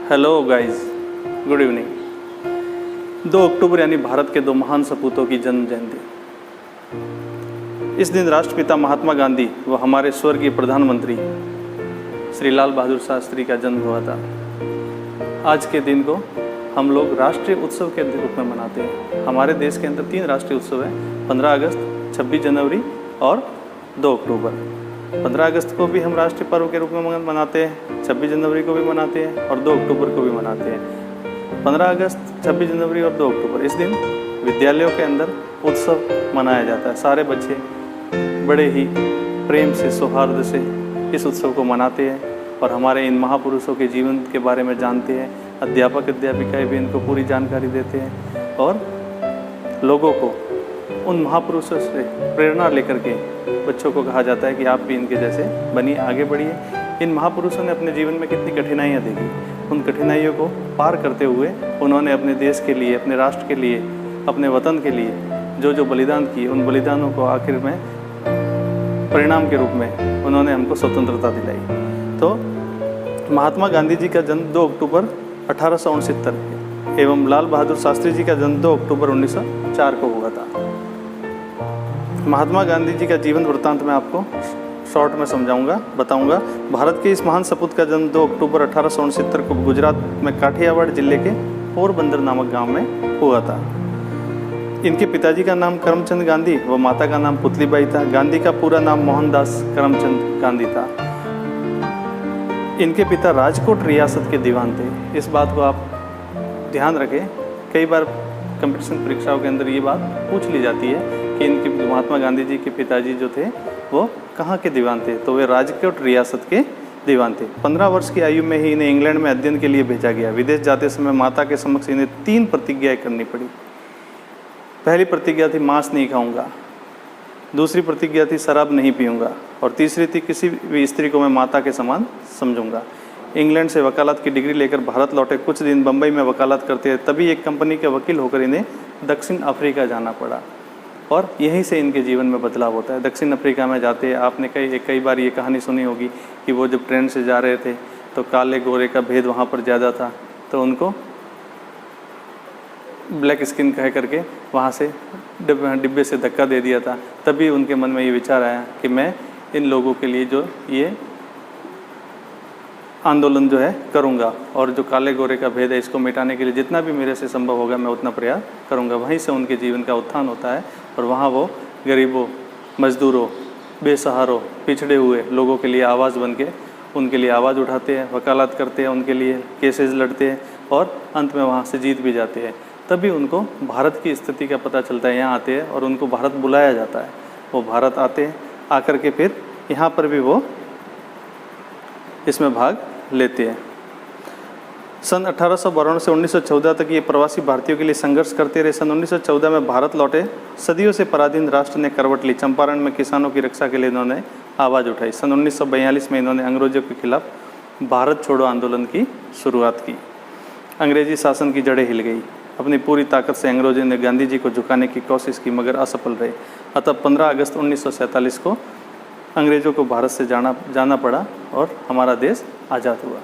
Hello guys, good evening. 2 अक्टूबर यानी भारत के 2 महान सपूतों की जन्म जयंती। इस दिन राष्ट्रपिता महात्मा गांधी व हमारे स्वर्गीय प्रधानमंत्री श्री लाल बहादुर शास्त्री का जन्म हुआ था। आज के दिन को हम लोग राष्ट्रीय उत्सव के रूप में मनाते हैं। हमारे देश के अंदर 3 राष्ट्रीय उत्सव हैं, 15 अगस्त, 26 जनवरी और 2 अक्टूबर। 15 अगस्त को भी हम राष्ट्रीय पर्व के रूप में मनाते हैं, 26 जनवरी को भी मनाते हैं और 2 अक्टूबर को भी मनाते हैं। 15 अगस्त, 26 जनवरी और 2 अक्टूबर, इस दिन विद्यालयों के अंदर उत्सव मनाया जाता है। सारे बच्चे बड़े ही प्रेम से, सौहार्द से इस उत्सव को मनाते हैं और हमारे इन महापुरुषों के जीवन के बारे में जानते हैं। अध्यापक अध्यापिकाएँ भी इनको पूरी जानकारी देते हैं और लोगों को उन महापुरुषों से प्रेरणा लेकर के बच्चों को कहा जाता है कि आप भी इनके जैसे बनिए, आगे बढ़िए। इन महापुरुषों ने अपने जीवन में कितनी कठिनाइयाँ देखी, उन कठिनाइयों को पार करते हुए उन्होंने अपने देश के लिए, अपने राष्ट्र के लिए, अपने वतन के लिए जो जो बलिदान किए, उन बलिदानों को आखिर में परिणाम के रूप में उन्होंने हमको स्वतंत्रता दिलाई। तो महात्मा गांधी जी का जन्म 2 अक्टूबर 1869 एवं लाल बहादुर शास्त्री जी का जन्म 2 अक्टूबर 1904 को हुआ था। महात्मा गांधी जी का जीवन वृत्तांत मैं आपको शॉर्ट में बताऊंगा। भारत के इस महान सपूत का जन्म 2 अक्टूबर 1869 को गुजरात में काठियावाड़ जिले के पोरबंदर नामक गांव में हुआ था। इनके पिताजी का नाम करमचंद गांधी व माता का नाम पुतलीबाई था। गांधी का पूरा नाम मोहनदास करमचंद गांधी था। इनके पिता राजकोट रियासत के दीवान थे। इस बात को आप ध्यान रखें, कई बार कंपटीशन परीक्षाओं के अंदर ये बात पूछ ली जाती है कि इनके महात्मा गांधी जी के पिताजी जो थे वो कहाँ के दीवान थे, तो वे राजकोट रियासत के दीवान थे। 15 वर्ष की आयु में ही इन्हें इंग्लैंड में अध्ययन के लिए भेजा गया। विदेश जाते समय माता के समक्ष इन्हें 3 प्रतिज्ञाएं करनी पड़ी। पहली प्रतिज्ञा थी मांस नहीं खाऊंगा, दूसरी प्रतिज्ञा थी शराब नहीं पीऊँगा और तीसरी थी किसी भी स्त्री को मैं माता के समान समझूंगा। इंग्लैंड से वकालत की डिग्री लेकर भारत लौटे। कुछ दिन बम्बई में वकालत करते हैं, तभी एक कंपनी के वकील होकर इन्हें दक्षिण अफ्रीका जाना पड़ा और यहीं से इनके जीवन में बदलाव होता है। दक्षिण अफ्रीका में जाते हैं, आपने कई बार ये कहानी सुनी होगी कि वो जब ट्रेन से जा रहे थे तो काले गोरे का भेद वहाँ पर ज़्यादा था, तो उनको ब्लैक स्किन कह करके वहाँ से डिब्बे से धक्का दे दिया था। तभी उनके मन में ये विचार आया कि मैं इन लोगों के लिए जो ये आंदोलन जो है करूँगा और जो काले गोरे का भेद है इसको मिटाने के लिए जितना भी मेरे से संभव होगा मैं उतना प्रयास करूँगा। वहीं से उनके जीवन का उत्थान होता है और वहाँ वो गरीबों, मजदूरों, बेसहारों, पिछड़े हुए लोगों के लिए आवाज़ बन के उनके लिए आवाज़ उठाते हैं, वकालत करते हैं, उनके लिए केसेस लड़ते हैं और अंत में वहाँ से जीत भी जाते हैं। तभी उनको भारत की स्थिति का पता चलता है, यहाँ आते हैं और उनको भारत बुलाया जाता है। वो भारत आते हैं, आकर के फिर यहाँ पर भी वो इसमें भाग लेते हैं। सन 1852 से 1914 तक ये प्रवासी भारतीयों के लिए संघर्ष करते रहे। सन 1914 में भारत लौटे। सदियों से पराधीन राष्ट्र ने करवट ली। चंपारण में किसानों की रक्षा के लिए इन्होंने आवाज़ उठाई। सन 1942 में इन्होंने अंग्रेजों के खिलाफ भारत छोड़ो आंदोलन की शुरुआत की। अंग्रेजी शासन की जड़ें हिल गई। अपनी पूरी ताकत से अंग्रेजों ने गांधी जी को झुकाने की कोशिश की मगर असफल रहे। अतः 15 अगस्त 1947 को अंग्रेज़ों को भारत से जाना पड़ा और हमारा देश आज़ाद हुआ।